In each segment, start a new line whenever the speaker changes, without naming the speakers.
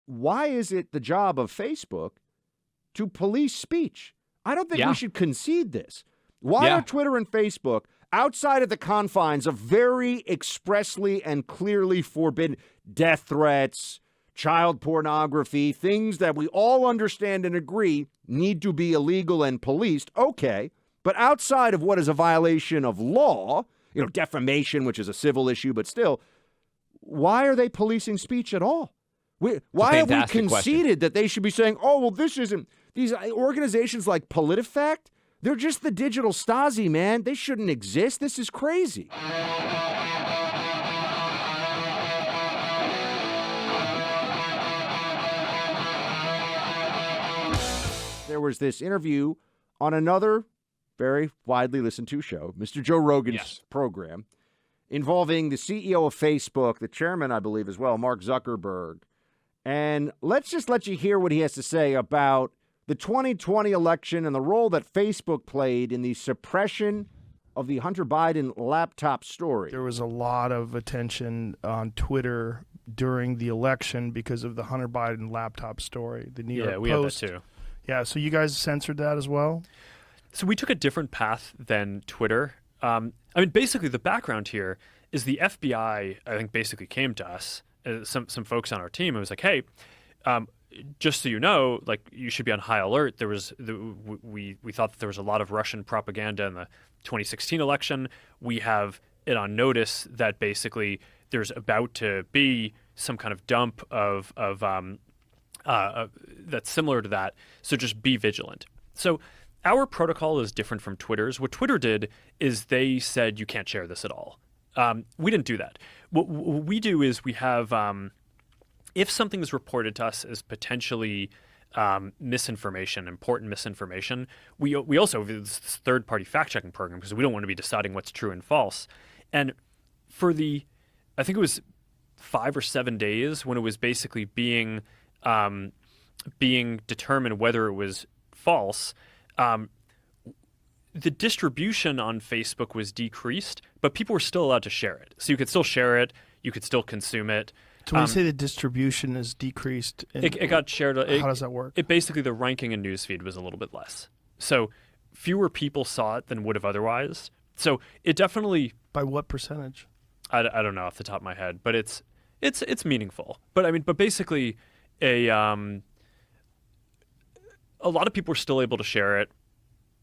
why is it the job of Facebook to police speech? I don't think we should concede this. Why are Twitter and Facebook, outside of the confines of very expressly and clearly forbidden death threats, child pornography, things that we all understand and agree need to be illegal and policed, okay, but outside of what is a violation of law, defamation, which is a civil issue, but still, why are they policing speech at all? Why have we conceded that they should be saying, oh, well, this isn't, these organizations like PolitiFact, they're just the digital Stasi, man. They shouldn't exist. This is crazy. There was this interview on another very widely listened to show, Mr. Joe Rogan's program, involving the CEO of Facebook, the chairman, I believe, as well, Mark Zuckerberg. And let's just let you hear what he has to say about the 2020 election and the role that Facebook played in the suppression of the Hunter Biden laptop story.
There was a lot of attention on Twitter during the election because of the Hunter Biden laptop story. The New York Post.
We had that too.
Yeah, so you guys censored that as well?
So we took a different path than Twitter. Basically the background here is the FBI, I think, basically came to us, some folks on our team, and was like, hey, just so you know, like, you should be on high alert. There was we thought that there was a lot of Russian propaganda in the 2016 election. We have it on notice that basically there's about to be some kind of dump of that's similar to that. So just be vigilant. So our protocol is different from Twitter's. What Twitter did is they said you can't share this at all. We didn't do that. What we do is we have, if something is reported to us as potentially misinformation, important misinformation, we also have this third-party fact-checking program because we don't want to be deciding what's true and false. And for I think it was 5 or 7 days when it was basically being determined whether it was false, the distribution on Facebook was decreased, but people were still allowed to share it. So you could still share it. You could still consume it.
So when you say the distribution is decreased,
it got shared.
How does that work?
It basically, the ranking in newsfeed was a little bit less. So fewer people saw it than would have otherwise. So it definitely...
By what percentage?
I don't know off the top of my head, but it's meaningful. But basically, a lot of people were still able to share it.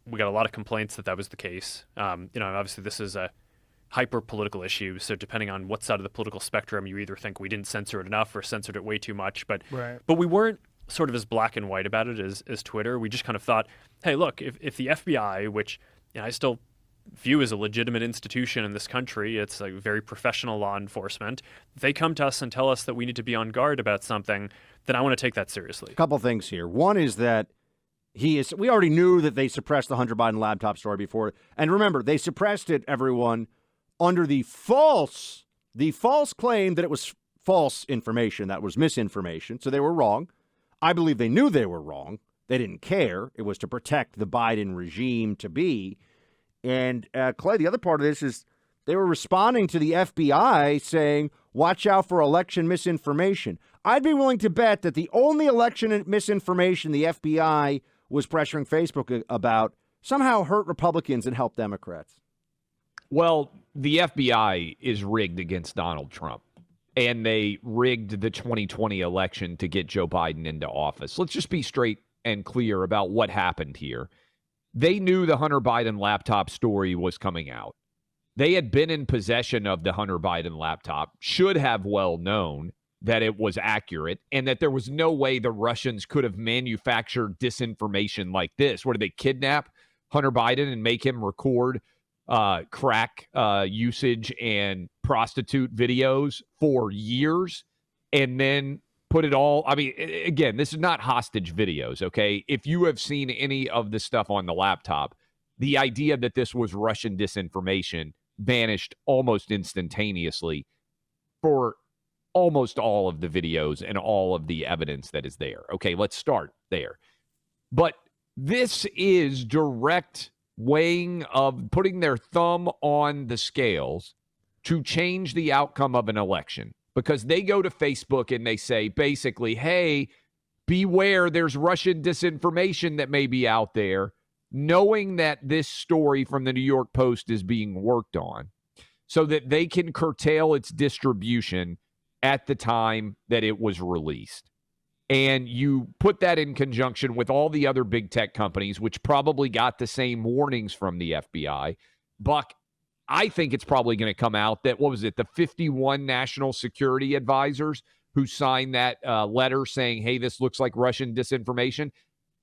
We got a lot of complaints that was the case. Obviously this is a hyper-political issue, so depending on what side of the political spectrum, you either think we didn't censor it enough or censored it way too much. But we weren't sort of as black and white about it as Twitter. We just kind of thought, hey, look, if the FBI, which I still view as a legitimate institution in this country, it's like very professional law enforcement, if they come to us and tell us that we need to be on guard about something, then I want to take that seriously.
A couple things here. One is that we already knew that they suppressed the Hunter Biden laptop story before. And remember, they suppressed it, everyone, under the false claim that it was false information, that was misinformation. So they were wrong. I believe they knew they were wrong. They didn't care. It was to protect the Biden regime to be. And Clay, the other part of this is they were responding to the FBI saying, watch out for election misinformation. I'd be willing to bet that the only election misinformation the FBI was pressuring Facebook about somehow hurt Republicans and helped Democrats.
Well, the FBI is rigged against Donald Trump, and they rigged the 2020 election to get Joe Biden into office. Let's just be straight and clear about what happened here. They knew the Hunter Biden laptop story was coming out. They had been in possession of the Hunter Biden laptop, should have well known that it was accurate, and that there was no way the Russians could have manufactured disinformation like this. What, did they kidnap Hunter Biden and make him record crack usage and prostitute videos for years and then put it all? I mean, again, this is not hostage videos, okay? If you have seen any of the stuff on the laptop, the idea that this was Russian disinformation vanished almost instantaneously for almost all of the videos and all of the evidence that is there. Okay, let's start there. But this is direct weighing of putting their thumb on the scales to change the outcome of an election. because they go to Facebook and they say basically, hey, beware, there's Russian disinformation that may be out there, knowing that this story from the New York Post is being worked on so that they can curtail its distribution at the time that it was released. And you put that in conjunction with all the other big tech companies, which probably got the same warnings from the FBI. Buck, I think it's probably going to come out that, the 51 national security advisors who signed that letter saying, hey, this looks like Russian disinformation.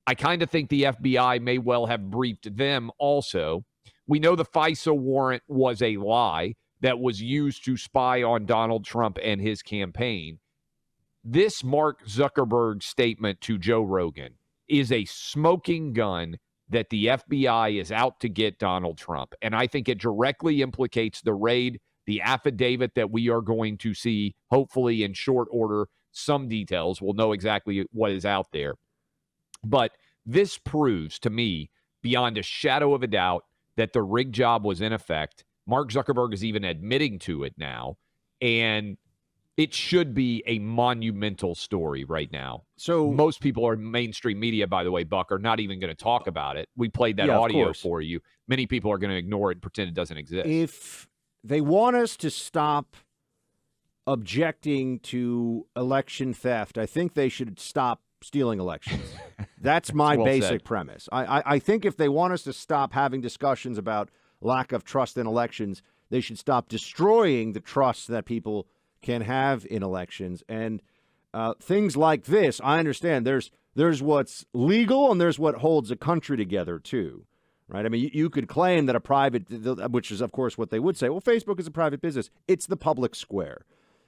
I kind of think the FBI may well have briefed them also. We know the FISA warrant was a lie that was used to spy on Donald Trump and his campaign. This Mark Zuckerberg statement to Joe Rogan is a smoking gun that the FBI is out to get Donald Trump. And I think it directly implicates the raid, the affidavit that we are going to see, hopefully in short order, some details. We'll know exactly what is out there. But this proves to me, beyond a shadow of a doubt, that the rig job was in effect. Mark Zuckerberg is even admitting to it now. And it should be a monumental story right now. So most people are mainstream media, by the way, Buck, are not even going to talk about it. We played that audio for you. Many people are going to ignore it and pretend it doesn't exist.
If they want us to stop objecting to election theft, I think they should stop stealing elections. That's my basic premise. I think if they want us to stop having discussions about lack of trust in elections, they should stop destroying the trust that people can have in elections. And things like this, I understand there's what's legal and there's what holds a country together too, right? I mean, you could claim that a private, which is of course what they would say, well, Facebook is a private business. It's the public square.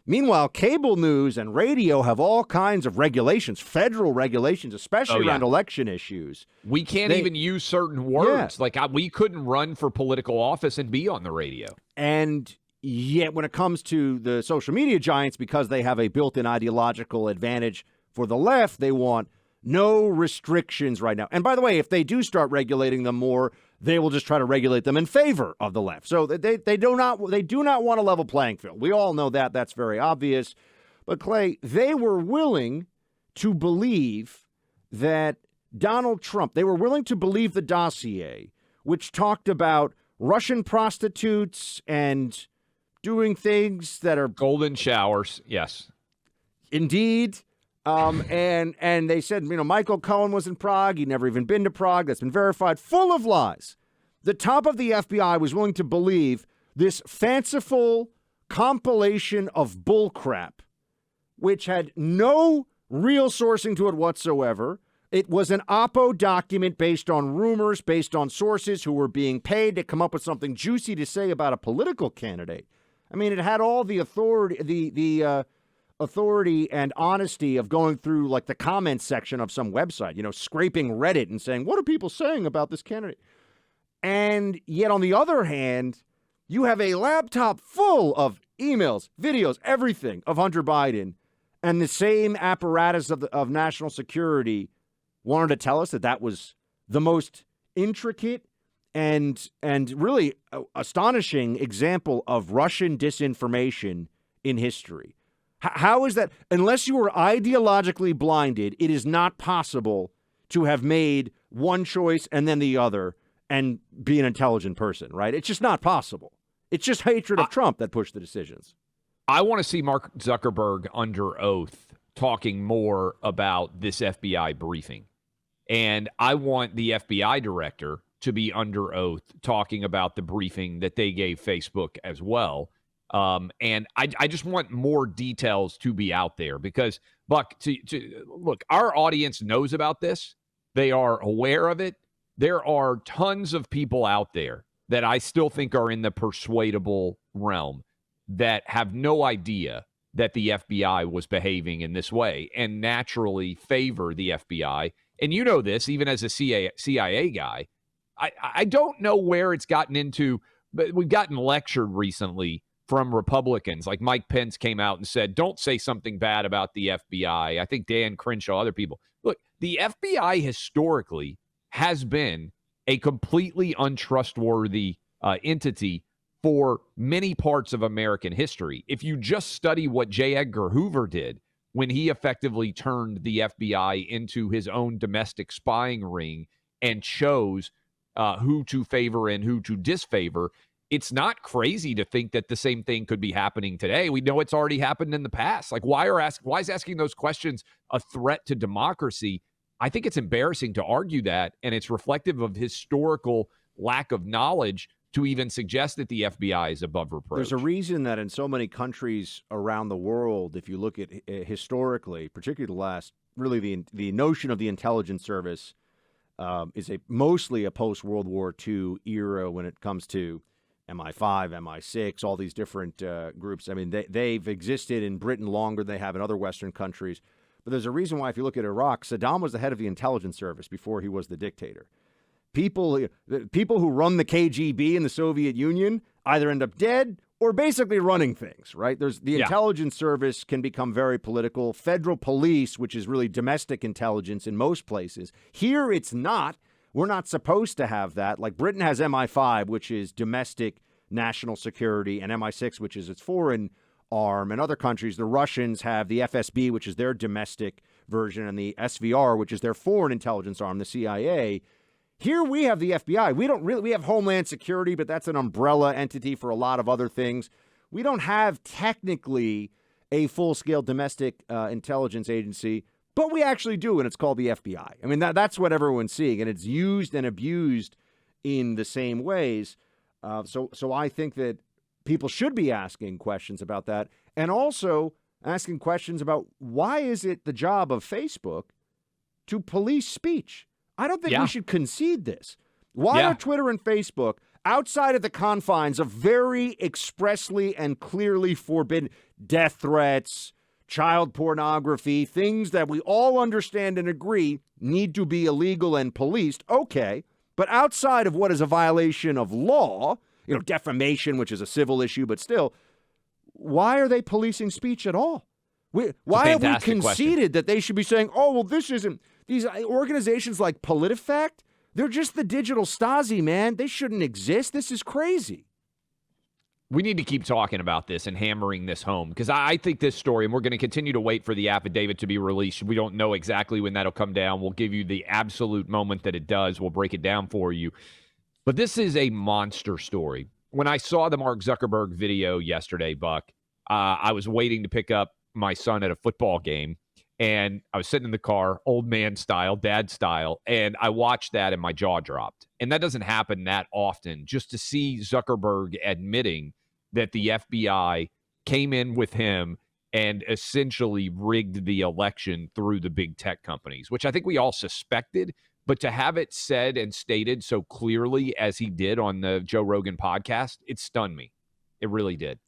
Meanwhile, cable news and radio have all kinds of regulations, federal regulations, especially around election issues.
We can't even use certain words. Like we couldn't run for political office and be on the radio.
And yet, when it comes to the social media giants, because they have a built-in ideological advantage for the left, they want no restrictions right now. And by the way, if they do start regulating them more, they will just try to regulate them in favor of the left. So they do not want a level playing field. We all know that. That's very obvious. But Clay, they were willing to believe that Donald Trump, they were willing to believe the dossier, which talked about Russian prostitutes and doing things that are
golden showers. Yes,
indeed. And they said, Michael Cohen was in Prague. He'd never even been to Prague. That's been verified. Full of lies. The top of the FBI was willing to believe this fanciful compilation of bullcrap, which had no real sourcing to it whatsoever. It was an Oppo document based on rumors, based on sources who were being paid to come up with something juicy to say about a political candidate. I mean, it had all the authority, the authority and honesty of going through like the comments section of some website, scraping Reddit and saying, what are people saying about this candidate? And yet, on the other hand, you have a laptop full of emails, videos, everything of Hunter Biden, and the same apparatus of national security wanted to tell us that was the most intricate and really astonishing example of Russian disinformation in history. How is that? Unless you were ideologically blinded, it is not possible to have made one choice and then the other and be an intelligent person, right? It's just not possible. It's just hatred of Trump that pushed the decisions.
I want to see Mark Zuckerberg under oath talking more about this FBI briefing. And I want the FBI director to be under oath talking about the briefing that they gave Facebook as well. And I just want more details to be out there because, Buck, look, our audience knows about this. They are aware of it. There are tons of people out there that I still think are in the persuadable realm that have no idea that the FBI was behaving in this way and naturally favor the FBI. And you know this, even as a CIA guy. I don't know where it's gotten into, but we've gotten lectured recently from Republicans. Like Mike Pence came out and said, don't say something bad about the FBI. I think Dan Crenshaw, other people. Look, the FBI historically has been a completely untrustworthy entity for many parts of American history. If you just study what J. Edgar Hoover did when he effectively turned the FBI into his own domestic spying ring and chose who to favor and who to disfavor, it's not crazy to think that the same thing could be happening today. We know it's already happened in the past. Like, why is asking those questions a threat to democracy? I think it's embarrassing to argue that, and it's reflective of historical lack of knowledge to even suggest that the FBI is above reproach.
There's a reason that in so many countries around the world, if you look at historically, particularly the notion of the intelligence service is mostly a post-World War II era when it comes to MI5, MI6, all these different groups. I mean, they've existed in Britain longer than they have in other Western countries. But there's a reason why, if you look at Iraq, Saddam was the head of the intelligence service before he was the dictator. People who run the KGB in the Soviet Union either end up dead or basically running things, right? The intelligence service can become very political. Federal police, which is really domestic intelligence in most places. Here it's not. We're not supposed to have that. Like Britain has MI5, which is domestic national security, and MI6, which is its foreign arm. In other countries, the Russians have the FSB, which is their domestic version, and the SVR, which is their foreign intelligence arm, the CIA. Here we have the FBI. We have Homeland Security, but that's an umbrella entity for a lot of other things. We don't have technically a full-scale domestic intelligence agency, but we actually do, and it's called the FBI. I mean, that's what everyone's seeing, and it's used and abused in the same ways. So I think that people should be asking questions about that, and also asking questions about why is it the job of Facebook to police speech? I don't think we should concede this. Why are Twitter and Facebook, outside of the confines of very expressly and clearly forbidden death threats, child pornography, things that we all understand and agree need to be illegal and policed, okay, but outside of what is a violation of law, defamation, which is a civil issue, but still, why are they policing speech at all? Why have we conceded that they should be saying, oh, well, this isn't... These organizations like PolitiFact, they're just the digital Stasi, man. They shouldn't exist. This is crazy.
We need to keep talking about this and hammering this home, because I think this story, and we're going to continue to wait for the affidavit to be released. We don't know exactly when that'll come down. We'll give you the absolute moment that it does. We'll break it down for you. But this is a monster story. When I saw the Mark Zuckerberg video yesterday, Buck, I was waiting to pick up my son at a football game. And I was sitting in the car, old man style, dad style, and I watched that and my jaw dropped. And that doesn't happen that often. Just to see Zuckerberg admitting that the FBI came in with him and essentially rigged the election through the big tech companies, which I think we all suspected. But to have it said and stated so clearly as he did on the Joe Rogan podcast, it stunned me. It really did.